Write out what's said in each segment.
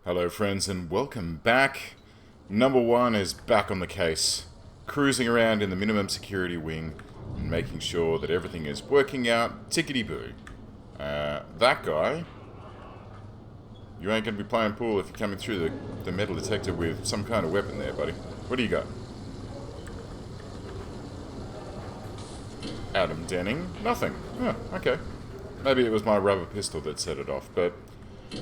Hello friends and welcome back. Number one is back on the case, cruising around in the minimum security wing and making sure that everything is working out tickety-boo. That guy, you ain't going to be playing pool if you're coming through the metal detector with some kind of weapon there, buddy. What do you got? Adam Denning? Nothing. Oh, okay. Maybe it was my rubber pistol that set it off, but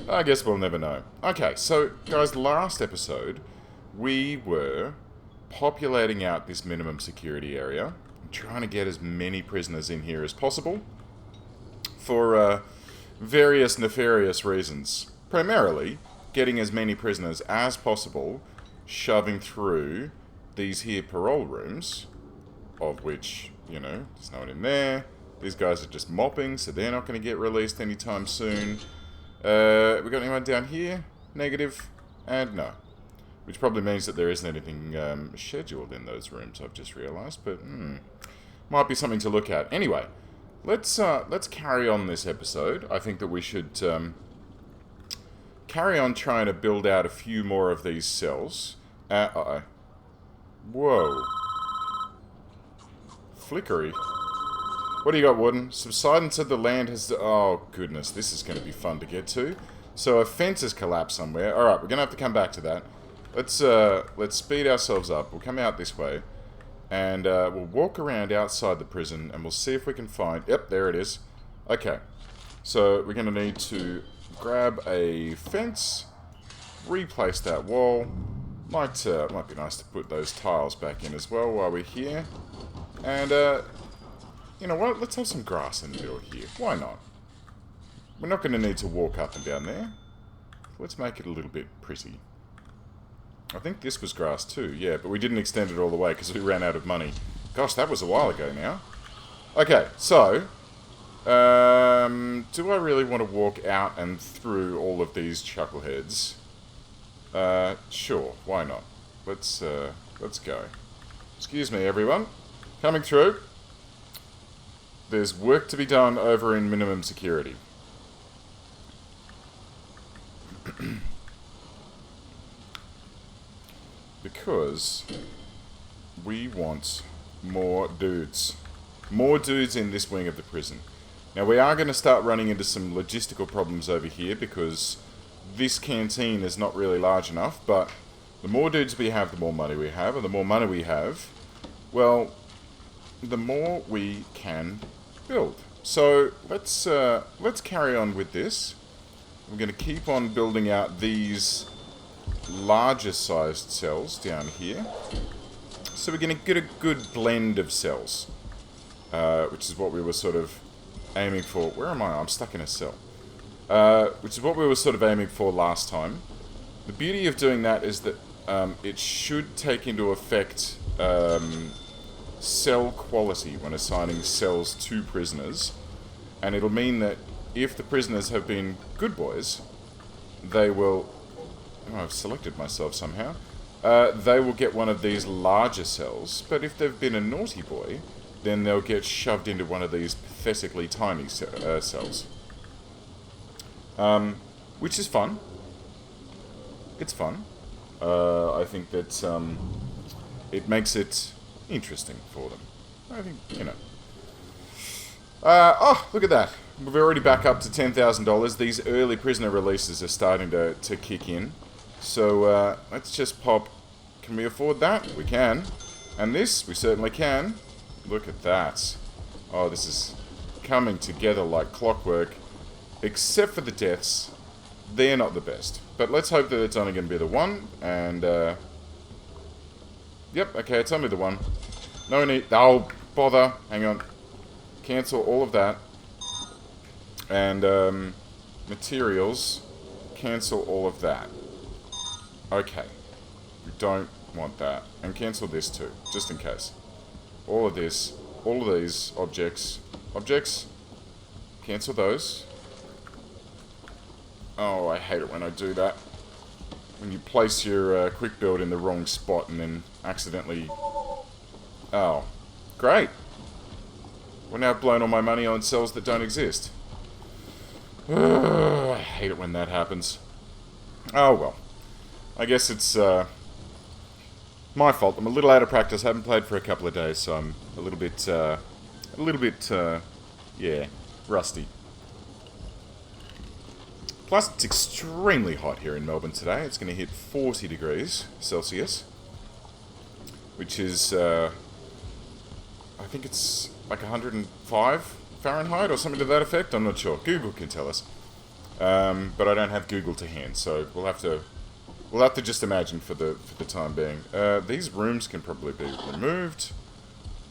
I guess we'll never know. Okay, so guys, last episode we were populating out this minimum security area, trying to get as many prisoners in here as possible for various nefarious reasons. Primarily, getting as many prisoners as possible, shoving through these here parole rooms, of which, you know, there's no one in there. These guys are just mopping, so they're not going to get released anytime soon. We got anyone down here? Negative. And no. Which probably means that there isn't anything scheduled in those rooms, I've just realised. But, might be something to look at. Anyway, let's carry on this episode. I think that we should carry on trying to build out a few more of these cells. Uh-oh. Whoa. Flickery. What do you got, Warden? Subsidence of the land has... Oh, goodness. This is going to be fun to get to. So a fence has collapsed somewhere. Alright, we're going to have to come back to that. Let's speed ourselves up. We'll come out this way. And we'll walk around outside the prison. And we'll see if we can find... Yep, there it is. Okay. So we're going to need to grab a fence. Replace that wall. Might be nice to put those tiles back in as well while we're here. And... you know what? Let's have some grass in the middle here. Why not? We're not going to need to walk up and down there. Let's make it a little bit pretty. I think this was grass too, yeah, but we didn't extend it all the way because we ran out of money. Gosh, that was a while ago now. Okay, so... do I really want to walk out and through all of these chuckleheads? Sure, why not? Let's go. Excuse me, everyone. Coming through. There's work to be done over in minimum security. Because we want more dudes. More dudes in this wing of the prison. Now we are going to start running into some logistical problems over here because this canteen is not really large enough, but the more dudes we have, the more money we have, and the more money we have, well, the more we can build. So let's carry on with this. We're going to keep on building out these larger sized cells down here. So we're going to get a good blend of cells, which is what we were sort of aiming for. Where am I? I'm stuck in a cell. Which is what we were sort of aiming for last time. The beauty of doing that is that it should take into effect cell quality when assigning cells to prisoners, and it'll mean that if the prisoners have been good boys, they will... Oh, I've selected myself somehow. They will get one of these larger cells, but if they've been a naughty boy, then they'll get shoved into one of these pathetically tiny cells. Which is fun. It's fun. I think that it makes it interesting for them. I think, you know. Oh, look at that. We're already back up to $10,000. These early prisoner releases are starting to kick in. So, let's just pop... Can we afford that? We can. And this, we certainly can. Look at that. Oh, this is coming together like clockwork. Except for the deaths. They're not the best. But let's hope that it's only going to be the one. And, yep, okay, it's only the one. No need... Oh, bother. Hang on. Cancel all of that. And, materials. Cancel all of that. Okay. We don't want that. And cancel this too, just in case. All of this. All of these objects. Objects. Cancel those. Oh, I hate it when I do that. When you place your quick build in the wrong spot and then accidentally... Oh. Great. Well, now I've blown all my money on cells that don't exist. I hate it when that happens. Oh well. I guess it's my fault. I'm a little out of practice. I haven't played for a couple of days, so I'm a little bit, yeah, rusty. Plus, it's extremely hot here in Melbourne today. It's going to hit 40 degrees Celsius, which is, I think it's like 105 Fahrenheit or something to that effect. I'm not sure. Google can tell us. But I don't have Google to hand, so we'll have to just imagine for the time being. These rooms can probably be removed.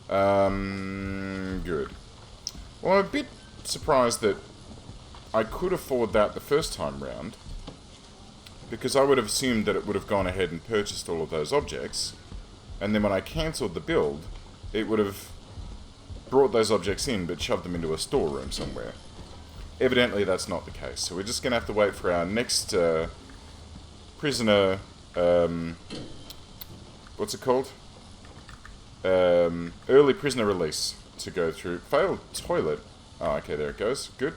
Good. Well, I'm a bit surprised that I could afford that the first time round, because I would have assumed that it would have gone ahead and purchased all of those objects, and then when I cancelled the build, it would have brought those objects in but shoved them into a storeroom somewhere. Evidently that's not the case, so we're just going to have to wait for our next prisoner, what's it called? Early prisoner release to go through. Failed toilet. Oh, okay, there it goes. Good.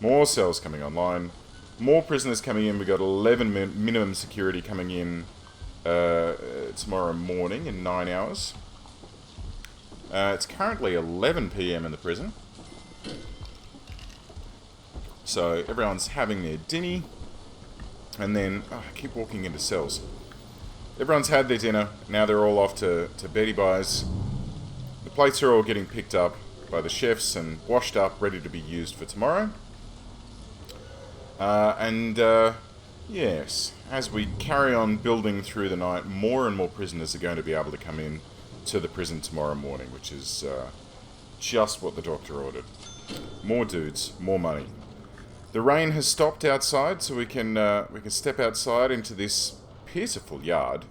More cells coming online. More prisoners coming in. We got 11 minimum security coming in tomorrow morning in 9 hours. It's currently 11 PM in the prison. So everyone's having their dinny. And then, I keep walking into cells. Everyone's had their dinner. Now they're all off to Betty Buys. The plates are all getting picked up by the chefs and washed up, ready to be used for tomorrow. Yes, as we carry on building through the night, more and more prisoners are going to be able to come in to the prison tomorrow morning, which is just what the doctor ordered. More dudes, more money. The rain has stopped outside, so we can step outside into this pitiful yard,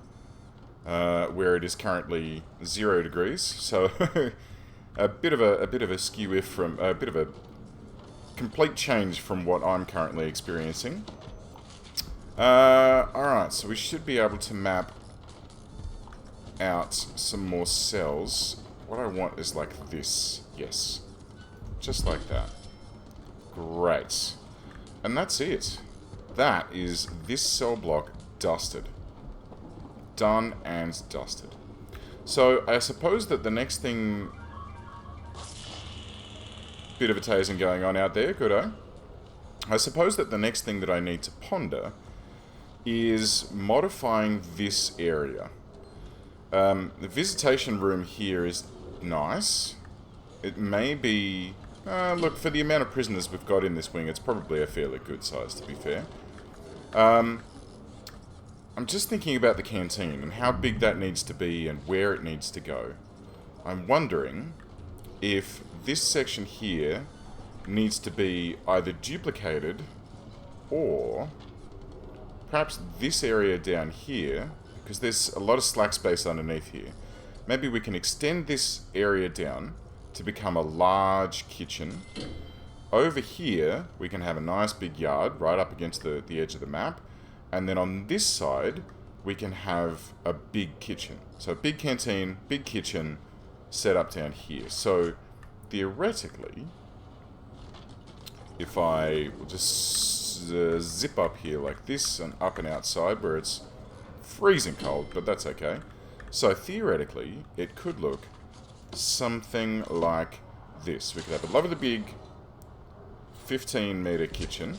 where it is currently 0 degrees. So a bit of a skew from a bit of a complete change from what I'm currently experiencing. Alright, so we should be able to map out some more cells. What I want is like this. Yes. Just like that. Great. And that's it. That is this cell block dusted. Done and dusted. So I suppose that the next thing... Bit of a tasing going on out there, good, eh? I suppose that the next thing that I need to ponder is modifying this area. The visitation room here is nice. It may be... look, for the amount of prisoners we've got in this wing, it's probably a fairly good size, to be fair. I'm just thinking about the canteen and how big that needs to be and where it needs to go. I'm wondering if this section here needs to be either duplicated or perhaps this area down here, because there's a lot of slack space underneath here. Maybe we can extend this area down to become a large kitchen. Over here, we can have a nice big yard right up against the edge of the map. And then on this side, we can have a big kitchen. So a big canteen, big kitchen set up down here. So theoretically, if I will just zip up here like this and up and outside where it's freezing cold, but that's okay. So theoretically, it could look something like this. We could have a lovely big 15-meter kitchen.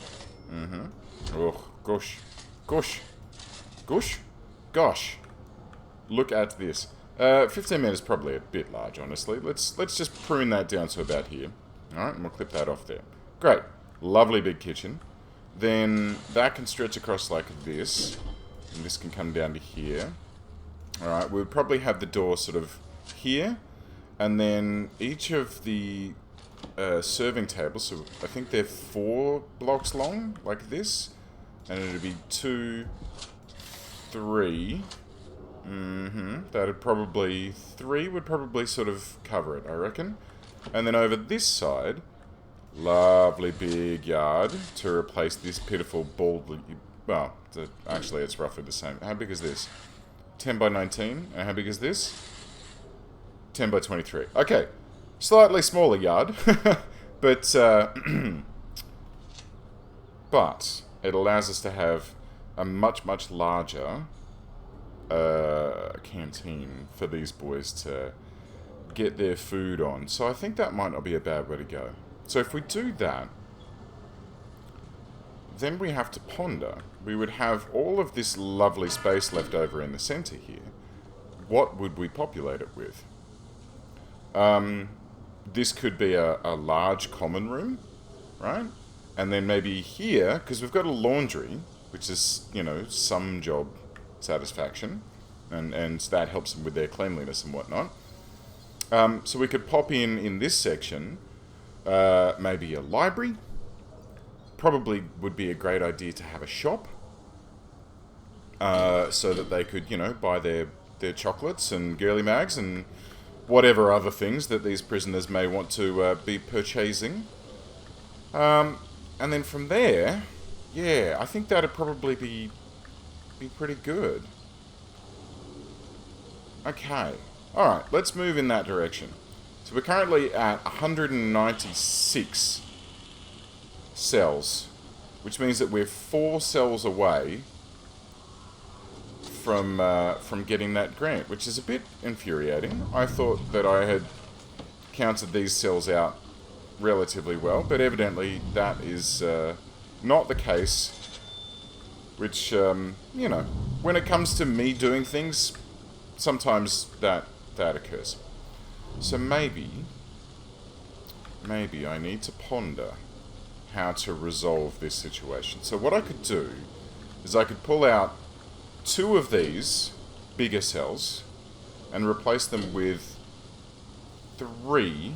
Oh, gosh. Gosh. Gosh. Gosh. Look at this. 15 meters is probably a bit large, honestly. Let's just prune that down to about here. Alright, and we'll clip that off there. Great. Lovely big kitchen. Then that can stretch across like this. And this can come down to here. Alright, we'll probably have the door sort of here. And then each of the serving tables, so I think they're 4 blocks long, like this. And it'll be 2, 3. That'd probably... 3 would probably sort of cover it, I reckon. And then over this side, lovely big yard to replace this pitiful bald... Well, actually it's roughly the same. How big is this? 10 by 19. And how big is this? 10 by 23. Okay. Slightly smaller yard. But, but it allows us to have a much, much larger canteen for these boys to get their food on. So I think that might not be a bad way to go. So if we do that, then we have to ponder. We would have all of this lovely space left over in the center here. What would we populate it with? This could be a large common room, right? And then maybe here, because we've got a laundry, which is, you know, some job satisfaction, and that helps them with their cleanliness and whatnot. So we could pop in this section, maybe a library. Probably would be a great idea to have a shop, so that they could, you know, buy their chocolates and girly mags and whatever other things that these prisoners may want to be purchasing. And then from there, yeah, I think that'd probably be pretty good. Okay. Alright, let's move in that direction. So we're currently at 196 cells, which means that we're 4 cells away from getting that grant, which is a bit infuriating. I thought that I had counted these cells out relatively well, but evidently that is not the case, which, you know, when it comes to me doing things, sometimes that occurs. So maybe I need to ponder how to resolve this situation. So what I could do is I could pull out 2 of these bigger cells and replace them with 3.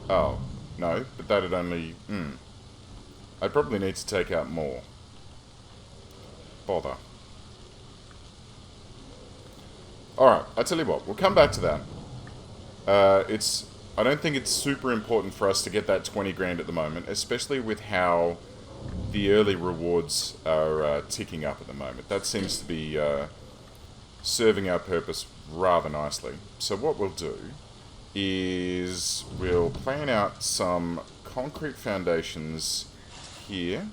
Oh, no, but that'd only... I'd probably need to take out more. Bother. Alright, I tell you what, we'll come back to that. I don't think it's super important for us to get that 20 grand at the moment, especially with how the early rewards are ticking up at the moment. That seems to be serving our purpose rather nicely. So what we'll do is we'll plan out some concrete foundations here,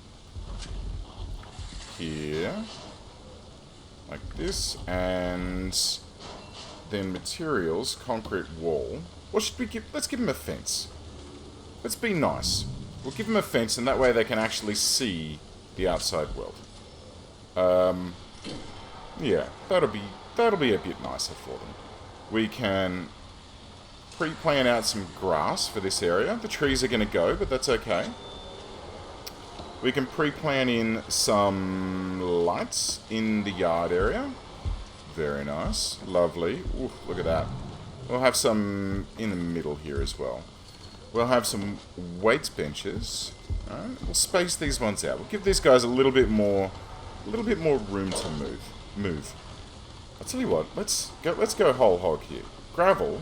like this, and then materials, concrete wall. What should we give? Let's give them a fence. Let's be nice. We'll give them a fence, and that way they can actually see the outside world. Yeah, that'll be a bit nicer for them. We can pre-plan out some grass for this area. The trees are going to go, but that's okay. We can pre-plan in some lights in the yard area. Very nice. Lovely. Ooh, look at that. We'll have some in the middle here as well. We'll have some weights benches. Alright, we'll space these ones out. We'll give these guys a little bit more room to move. I'll tell you what, let's go whole hog here. Gravel.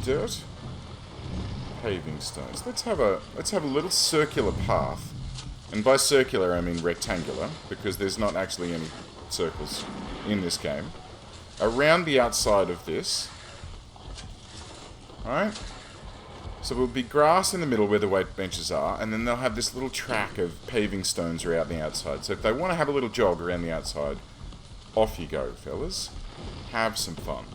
Dirt. Paving stones. Let's have a little circular path. And by circular I mean rectangular, because there's not actually any circles in this game. Around the outside of this. Alright? So we'll be grass in the middle where the weight benches are, and then they'll have this little track of paving stones around the outside. So if they want to have a little jog around the outside, off you go, fellas. Have some fun.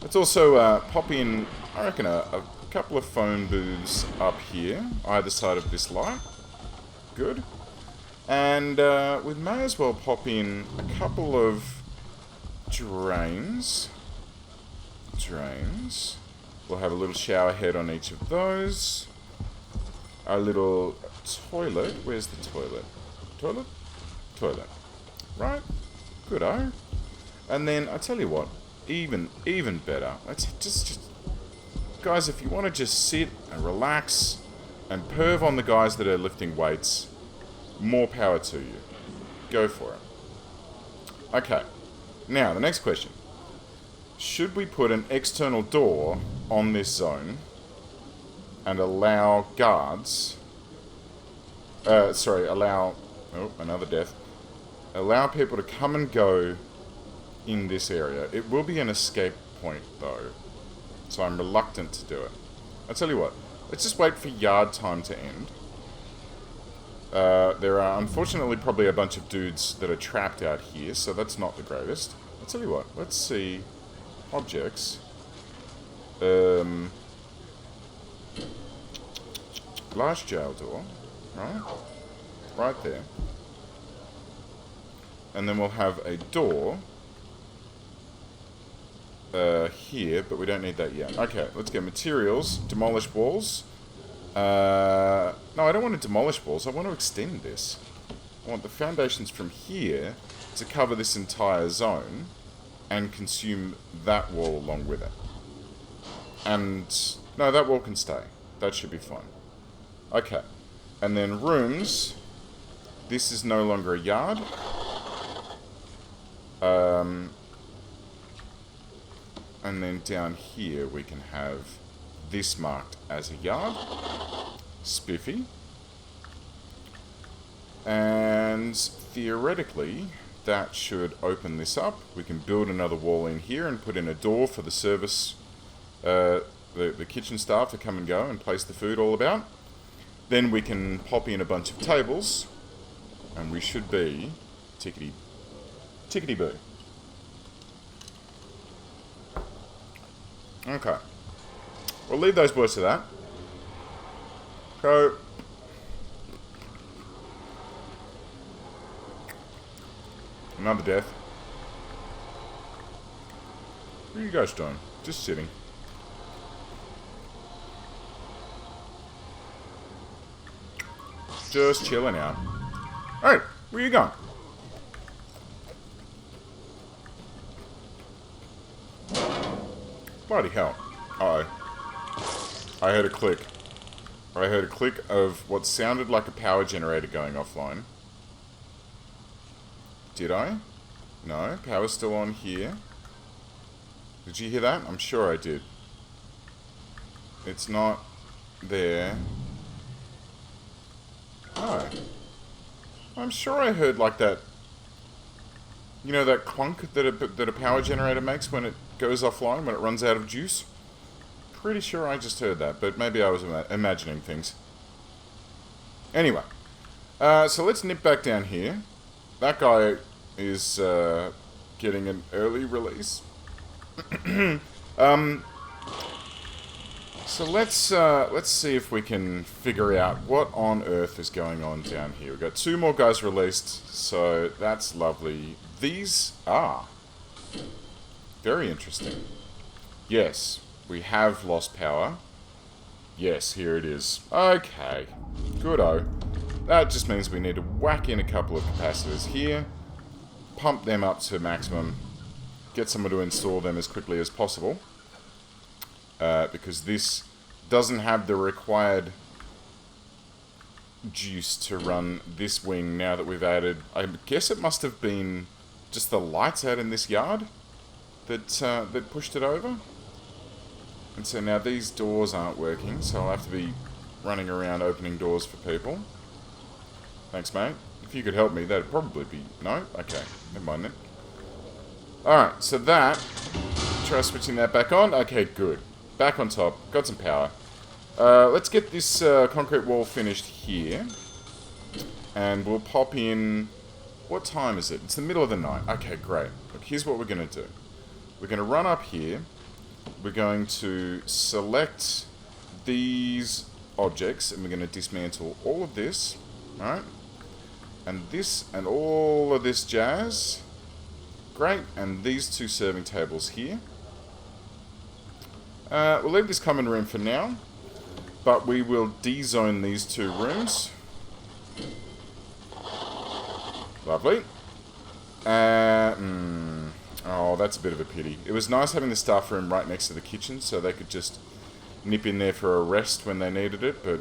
Let's also pop in, I reckon, a couple of phone booths up here, either side of this light. Good. And we may as well pop in a couple of drains. We'll have a little shower head on each of those. Our little toilet. Where's the toilet? Toilet. Right. Good-o. And then, I tell you what, even better. Let's just... Guys, if you want to just sit and relax and perv on the guys that are lifting weights, more power to you. Go for it. Okay. Now, the next question. Should we put an external door on this zone and allow guards... allow... Oh, another death. Allow people to come and go in this area. It will be an escape point, though. So I'm reluctant to do it. I'll tell you what. Let's just wait for yard time to end. There are unfortunately probably a bunch of dudes that are trapped out here, so that's not the greatest. I'll tell you what, let's see objects. Large jail door, right? Right there. And then we'll have a door here, but we don't need that yet. Okay, let's get materials, demolish walls. No, I don't want to demolish walls, I want to extend this. I want the foundations from here to cover this entire zone and consume that wall along with it. And, no, that wall can stay. That should be fine. Okay, and then rooms. This is no longer a yard. And then down here we can have this marked as a yard. Spiffy. And theoretically, that should open this up. We can build another wall in here and put in a door for the service, the kitchen staff to come and go and place the food all about. Then we can pop in a bunch of tables, and we should be tickety-boo. Okay. We'll leave those boys to that. So, another death. What are you guys doing? Just sitting. Just chilling out. Hey, where you going? Bloody hell. Uh-oh. I heard a click. I heard a click of what sounded like a power generator going offline. Did I? No, power's still on here. Did you hear that? I'm sure I did. It's not there. No. I'm sure I heard like that, you know, that clunk that a power generator makes when it goes offline, when it runs out of juice? Pretty sure I just heard that, but maybe I was imagining things. Anyway, so let's nip back down here. That guy is getting an early release. So let's see if we can figure out what on earth is going on down here. We've got 2 more guys released, so that's lovely. These are very interesting. Yes, we have lost power. Yes, here it is. Okay, good-o. That just means we need to whack in a couple of capacitors here, pump them up to maximum, get someone to install them as quickly as possible. Because this doesn't have the required juice to run this wing now that we've added... I guess it must have been just the lights out in this yard that pushed it over. And so now these doors aren't working, so I'll have to be running around opening doors for people. Thanks, mate. If you could help me, that'd probably be... No? Okay, never mind then. Alright, so that... Try switching that back on. Okay, good. Back on top. Got some power. Let's get this concrete wall finished here. And we'll pop in... What time is it? It's the middle of the night. Okay, great. Look, here's what we're going to do. We're going to run up here. We're going to select these objects. And we're going to dismantle all of this. Alright? And this and all of this jazz. Great. And these 2 serving tables here. We'll leave this common room for now, but we will de-zone these 2 rooms. Lovely. Oh, that's a bit of a pity. It was nice having the staff room right next to the kitchen, so they could just nip in there for a rest when they needed it, but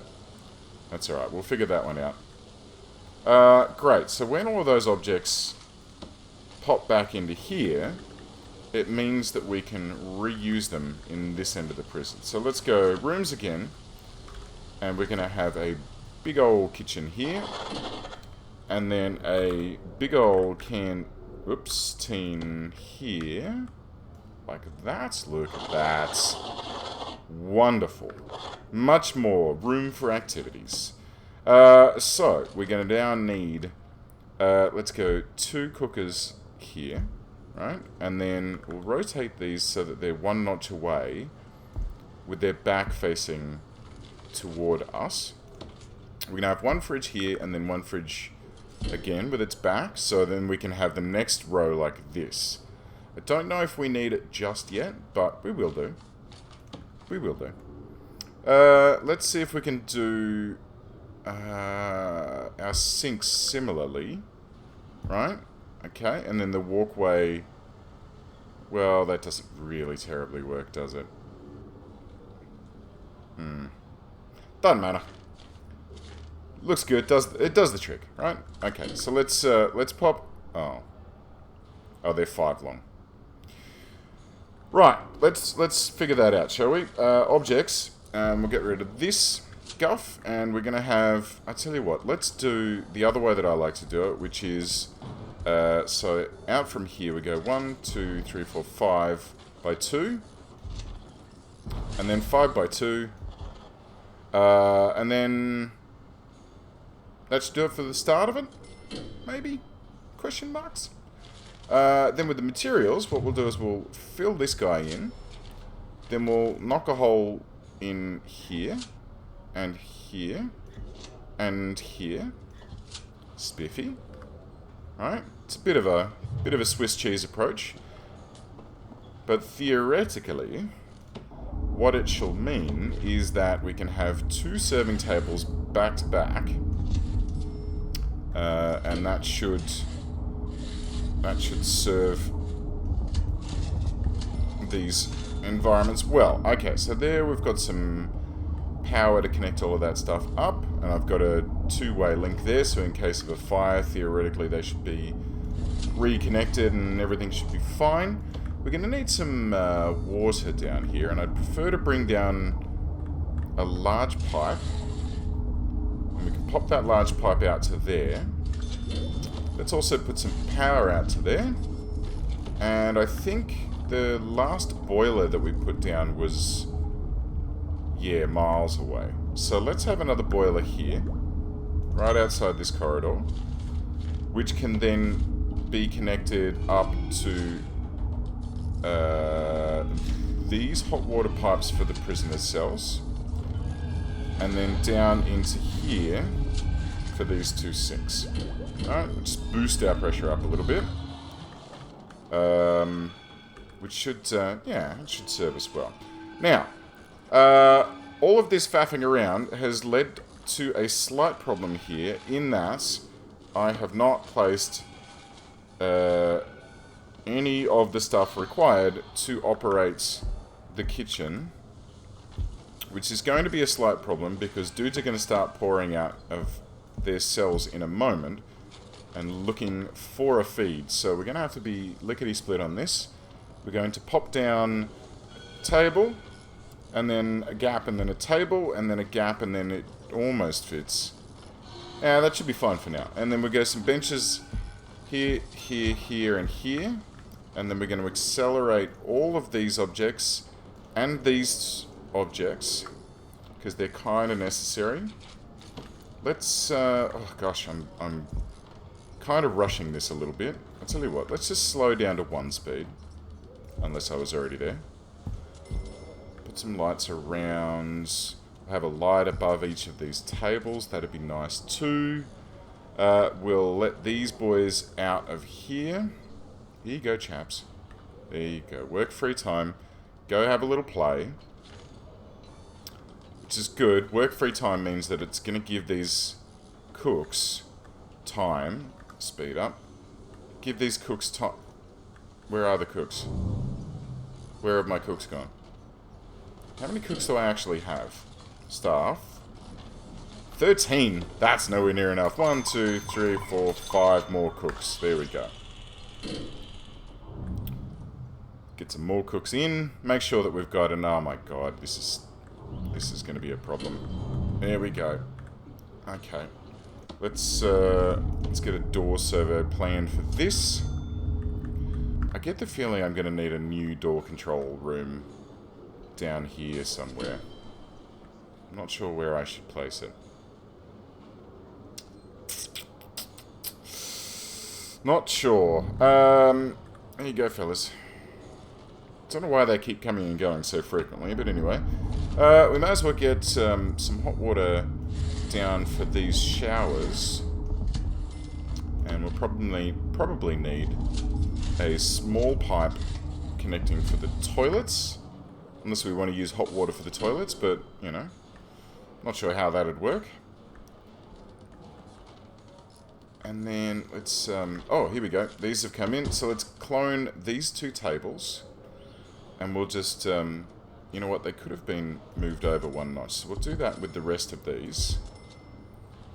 that's alright. We'll figure that one out. Great. So when all of those objects pop back into here... it means that we can reuse them in this end of the prison. So let's go rooms again. And we're going to have a big old kitchen here. And then a big old canteen here. Like that. Look at that. Wonderful. Much more room for activities. So, we're going to now need... let's go 2 cookers here, right? And then we'll rotate these so that they're 1 notch away with their back facing toward us. We're going to have 1 fridge here and then 1 fridge again with its back, so then we can have the next row like this. I don't know if we need it just yet, but we will do. We will do. Let's see if we can do our sinks similarly. Right? Okay, and then the walkway... Well, that doesn't really terribly work, does it? Doesn't matter. Looks good. It does the trick, right? Okay, so let's pop... Oh, they're 5 long. Right, let's figure that out, shall we? Objects. We'll get rid of this guff, and we're going to have... I tell you what, let's do the other way that I like to do it, which is... so, out from here we go 1, 2, 3, 4, 5 by 2. And then 5 by 2. And then... That should do it for the start of it? Maybe? Question marks? Then with the materials, what we'll do is we'll fill this guy in. Then we'll knock a hole in here. And here. And here. Spiffy. Right? It's a bit of a Swiss cheese approach. But theoretically, what it shall mean is that we can have 2 serving tables back to back. And that should serve these environments well. Okay, so there we've got some power to connect all of that stuff up, and I've got a 2-way link there, so in case of a fire, theoretically they should be reconnected and everything should be fine. We're going to need some water down here, and I'd prefer to bring down a large pipe. And we can pop that large pipe out to there. Let's also put some power out to there. And I think the last boiler that we put down was, yeah, miles away. So let's have another boiler here, right outside this corridor, which can then be connected up to these hot water pipes for the prisoner's cells, and then down into here for these 2 sinks. Alright, we'll just boost our pressure up a little bit. Which should, yeah, it should serve us well. Now, all of this faffing around has led to a slight problem here, in that I have not placed any of the stuff required to operate the kitchen, which is going to be a slight problem because dudes are going to start pouring out of their cells in a moment and looking for a feed. So we're going to have to be lickety-split on this. We're going to pop down a table, and then a gap, and then a table, and then a gap, and then it almost fits. Yeah, that should be fine for now. And then we'll go some benches here, here, here, and here. And then we're going to accelerate all of these objects and these objects, because they're kind of necessary. Let's, oh gosh, I'm kind of rushing this a little bit. I'll tell you what, let's just slow down to 1 speed. Unless I was already there. Put some lights around. We'll have a light above each of these tables. That'd be nice too. We'll let these boys out of here. Here you go, chaps. There you go. Work free time. Go have a little play. Which is good. Work free time means that it's going to give these cooks time. Speed up. Give these cooks time. Where are the cooks? Where have my cooks gone? How many cooks do I actually have? Staff. 13. That's nowhere near enough. 1, 2, 3, 4, 5 more cooks. There we go. Get some more cooks in. Make sure that we've got an... Oh my god, this is going to be a problem. There we go. Okay. Let's get a door servo planned for this. I get the feeling I'm going to need a new door control room down here somewhere. I'm not sure where I should place it. Not sure. There you go, fellas. Don't know why they keep coming and going so frequently, but anyway. We may as well get some hot water down for these showers. And we'll probably need a small pipe connecting for the toilets. Unless we want to use hot water for the toilets, but, you know. Not sure how that'd work. And then let's... oh, here we go. These have come in. So let's clone these two tables. And we'll just... you know what? They could have been moved over one notch. So we'll do that with the rest of these.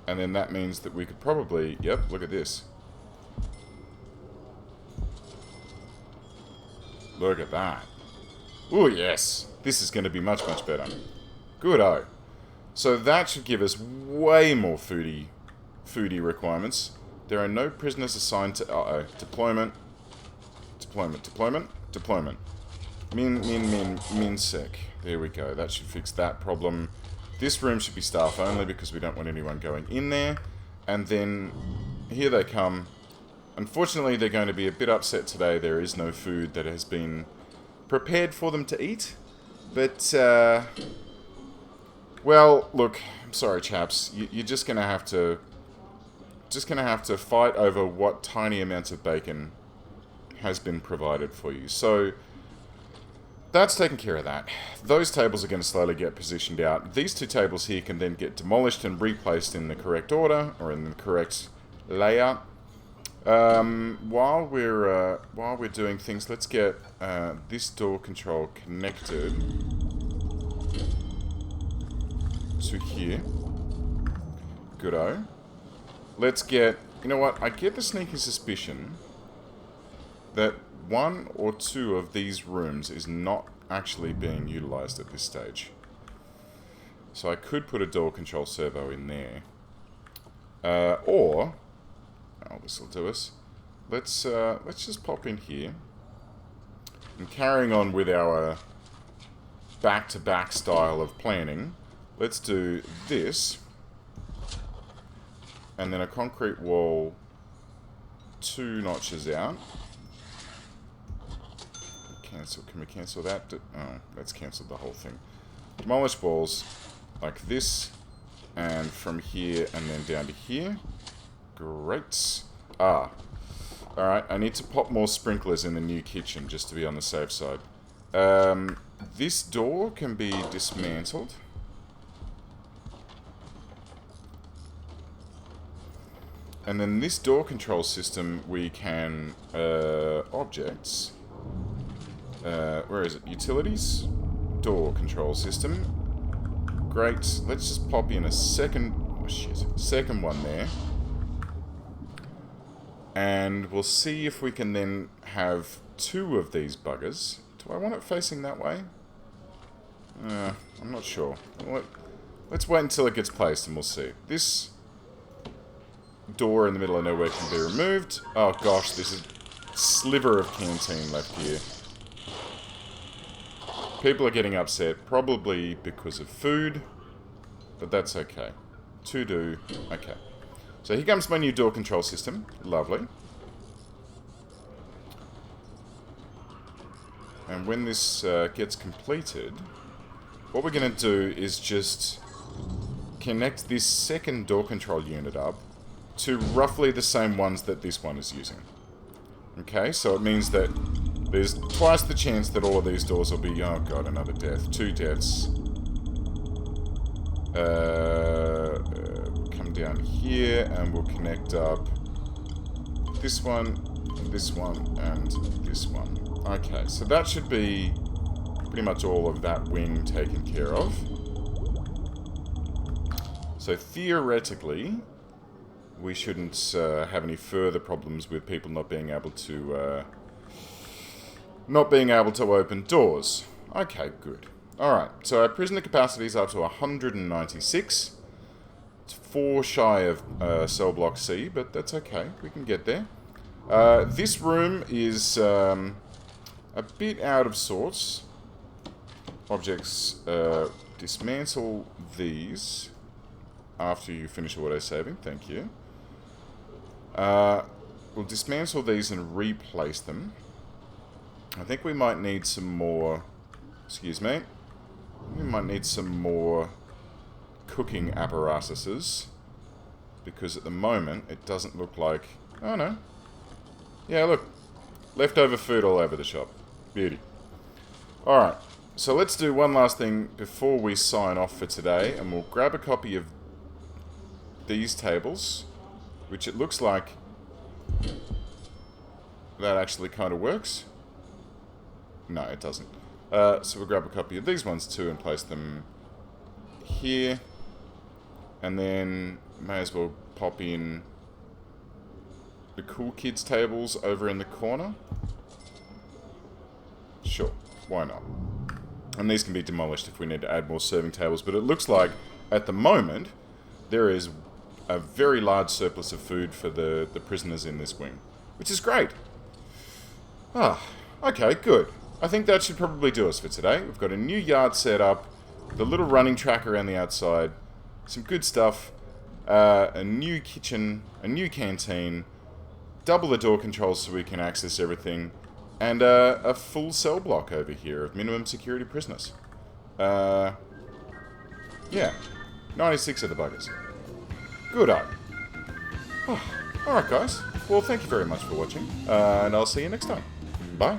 And then that means that we could probably... Yep, look at this. Look at that. Oh, yes. This is going to be much, much better. Good-o. So that should give us way more foodie requirements. There are no prisoners assigned to... Uh-oh. Deployment. Deployment. Min sec. There we go. That should fix that problem. This room should be staff only because we don't want anyone going in there. And then here they come. Unfortunately, they're going to be a bit upset today. There is no food that has been prepared for them to eat. But, well, look, I'm sorry, chaps. You're just going to have to... fight over what tiny amounts of bacon has been provided for you. So... that's taken care of that. Those tables are going to slowly get positioned out. These two tables here can then get demolished and replaced in the correct order, or in the correct layout. While we're doing things, let's get this door control connected to here. Good-o. Let's get... you know what? I get the sneaky suspicion that one or two of these rooms is not actually being utilized at this stage. So I could put a door control servo in there. Or... oh, this will do us. Let's just pop in here. And carrying on with our back-to-back style of planning, let's do this. And then a concrete wall 2 notches out. Can we cancel that? Oh, let's cancel the whole thing. Demolish walls like this, and from here and then down to here. Great. Ah. Alright, I need to pop more sprinklers in the new kitchen just to be on the safe side. This door can be dismantled. And then this door control system we can... objects... where is it? Utilities? Door control system. Great. Let's just pop in a second... oh, shit. Second one there. And we'll see if we can then have 2 of these buggers. Do I want it facing that way? I'm not sure. Let's wait until it gets placed and we'll see. This door in the middle of nowhere can be removed. Oh gosh, this is a sliver of canteen left here. People are getting upset, probably because of food, but that's okay. To do, okay. So here comes my new door control system. Lovely. And when this gets completed, what we're going to do is just connect this second door control unit up to roughly the same ones that this one is using. Okay, so it means that there's twice the chance that all of these doors will be... oh god, another death. 2 deaths. Come down here and we'll connect up this one, and this one. Okay, so that should be pretty much all of that wing taken care of. So theoretically, we shouldn't have any further problems with people not being able to open doors. Okay, good. Alright, so our prisoner capacity is up to 196. It's 4 shy of cell block C, but that's okay. We can get there. This room is a bit out of sorts. objects, dismantle these after you finish auto-saving. Thank you. We'll dismantle these and replace them. I think we might need some more... Excuse me. We might need some more cooking apparatuses. Because at the moment, it doesn't look like... Oh, no. Yeah, look. Leftover food all over the shop. Beauty. Alright. So let's do one last thing before we sign off for today. And we'll grab a copy of these tables. Which it looks like that actually kind of works. No, it doesn't. So we'll grab a copy of these ones too and place them here. And then may as well pop in the cool kids tables over in the corner. Sure, why not? And these can be demolished if we need to add more serving tables. But it looks like at the moment there is a very large surplus of food for the prisoners in this wing, which is great. Ah, okay, good. I think that should probably do us for today. We've got a new yard set up, the little running track around the outside, some good stuff, a new kitchen, a new canteen, double the door controls so we can access everything, and a full cell block over here of minimum security prisoners. Yeah, 96 of the buggers. Good eye. Oh, alright guys, well thank you very much for watching, and I'll see you next time. Bye.